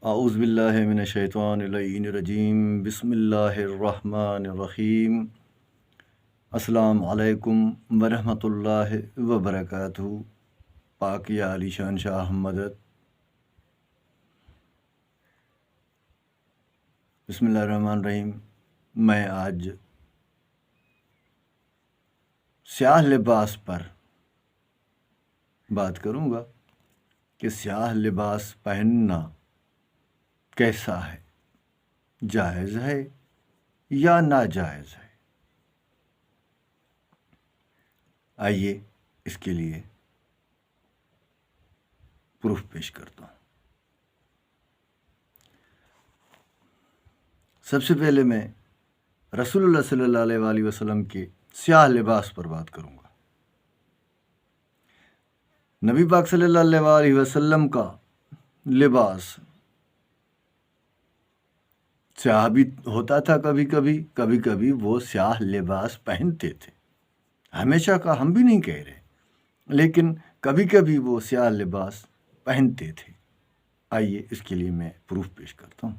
اعوذ باللہ من الشیطان اللعین الرجیم بسم اللہ الرحمن الرحیم السلام علیکم ورحمۃ اللہ وبرکاتہ۔ پاک یا علی شان شاہ مدد۔ بسم اللہ الرحمن الرحیم۔ میں آج سیاہ لباس پر بات کروں گا کہ سیاہ لباس پہننا کیسا ہے، جائز ہے یا ناجائز ہے۔ آئیے اس کے لیے پروف پیش کرتا ہوں۔ سب سے پہلے میں رسول اللہ صلی اللہ علیہ وآلہ وسلم کے سیاہ لباس پر بات کروں گا۔ نبی پاک صلی اللہ علیہ وآلہ وسلم کا لباس سیاہ بھی ہوتا تھا، کبھی کبھی وہ سیاہ لباس پہنتے تھے۔ ہمیشہ کا ہم بھی نہیں کہہ رہے، لیکن کبھی کبھی وہ سیاہ لباس پہنتے تھے۔ آئیے اس کے لیے میں پروف پیش کرتا ہوں۔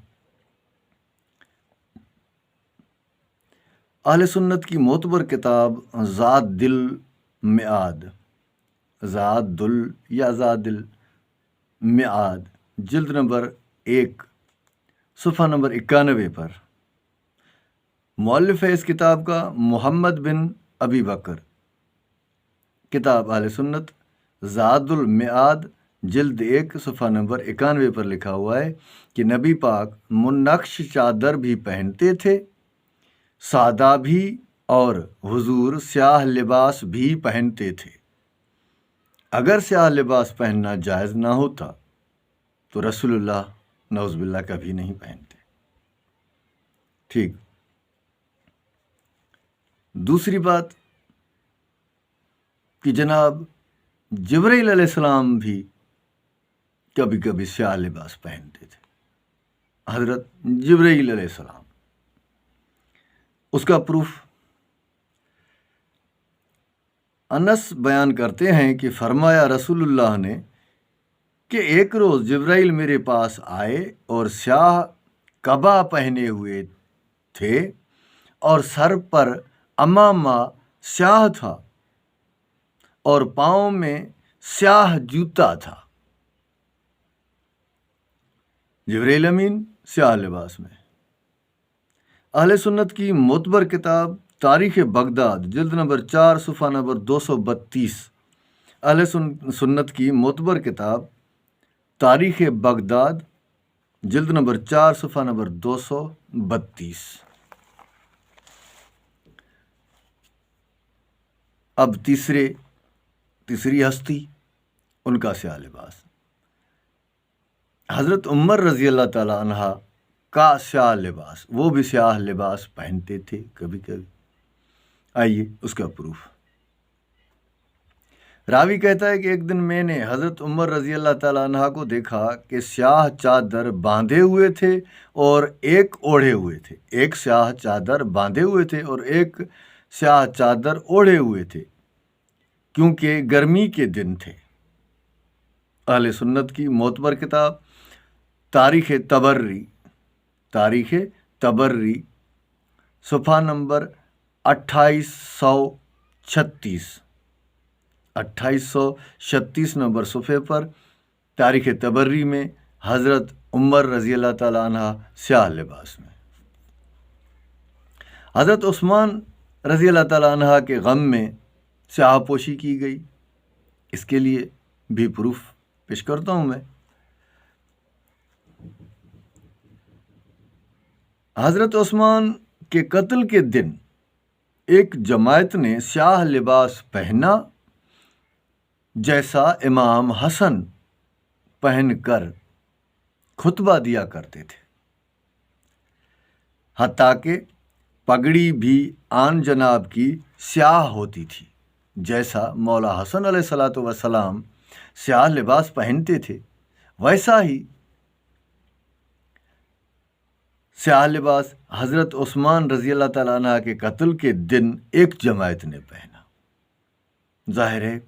اہل سنت کی معتبر کتاب زاد المعاد، زاد المعاد، جلد نمبر 1 صفحہ نمبر 91 پر مؤلف ہے اس کتاب کا محمد بن ابی بکر۔ کتاب اہل سنت زاد المعاد جلد 1 صفحہ نمبر 91 پر لکھا ہوا ہے کہ نبی پاک منقش چادر بھی پہنتے تھے، سادہ بھی، اور حضور سیاہ لباس بھی پہنتے تھے۔ اگر سیاہ لباس پہننا جائز نہ ہوتا تو رسول اللہ نعوذ باللہ کبھی نہیں پہنتے۔ ٹھیک۔ دوسری بات کہ جناب جبرائیل علیہ السلام بھی کبھی کبھی سیاہ لباس پہنتے تھے۔ حضرت جبرائیل علیہ السلام، اس کا پروف انس بیان کرتے ہیں کہ فرمایا رسول اللہ نے کہ ایک روز جبرائیل میرے پاس آئے اور سیاہ قبا پہنے ہوئے تھے اور سر پر امامہ سیاہ تھا اور پاؤں میں سیاہ جوتا تھا۔ جبرائیل امین سیاہ لباس میں۔ اہل سنت کی معتبر کتاب تاریخ بغداد جلد نمبر 4 صفحہ نمبر 232، اہل سنت کی معتبر کتاب تاریخ بغداد جلد نمبر 4 صفحہ نمبر 232۔ اب تیسری ہستی، ان کا سیاہ لباس، حضرت عمر رضی اللہ تعالیٰ عنہ کا سیاہ لباس، وہ بھی سیاہ لباس پہنتے تھے کبھی کبھی۔ آئیے اس کا پروف۔ راوی کہتا ہے کہ ایک دن میں نے حضرت عمر رضی اللہ تعالیٰ عنہ کو دیکھا کہ سیاہ چادر باندھے ہوئے تھے اور ایک اوڑھے ہوئے تھے۔ ایک سیاہ چادر باندھے ہوئے تھے اور ایک سیاہ چادر اوڑھے ہوئے تھے، کیونکہ گرمی کے دن تھے۔ اہل سنت کی معتبر کتاب تاریخ تبری صفحہ نمبر 2836 نمبر صفحے پر تاریخ تبری میں حضرت عمر رضی اللہ تعالیٰ عنہ سیاہ لباس میں۔ حضرت عثمان رضی اللہ تعالیٰ عنہ کے غم میں سیاہ پوشی کی گئی، اس کے لیے بھی پروف پیش کرتا ہوں میں۔ حضرت عثمان کے قتل کے دن ایک جماعت نے سیاہ لباس پہنا، جیسا امام حسن پہن کر خطبہ دیا کرتے تھے، حتیٰ کہ پگڑی بھی آن جناب کی سیاہ ہوتی تھی، جیسا مولا حسن علیہ الصلاۃ والسلام سیاہ لباس پہنتے تھے، ویسا ہی سیاہ لباس حضرت عثمان رضی اللہ تعالیٰ عنہ کے قتل کے دن ایک جماعت نے پہنا۔ ظاہر ہے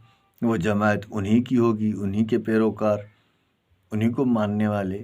وہ جماعت انہی کی ہوگی، انہی کے پیروکار، انہی کو ماننے والے،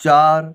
4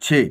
6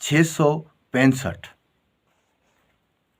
665।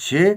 6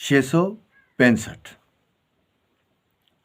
665।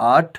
8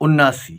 79,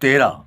13,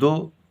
2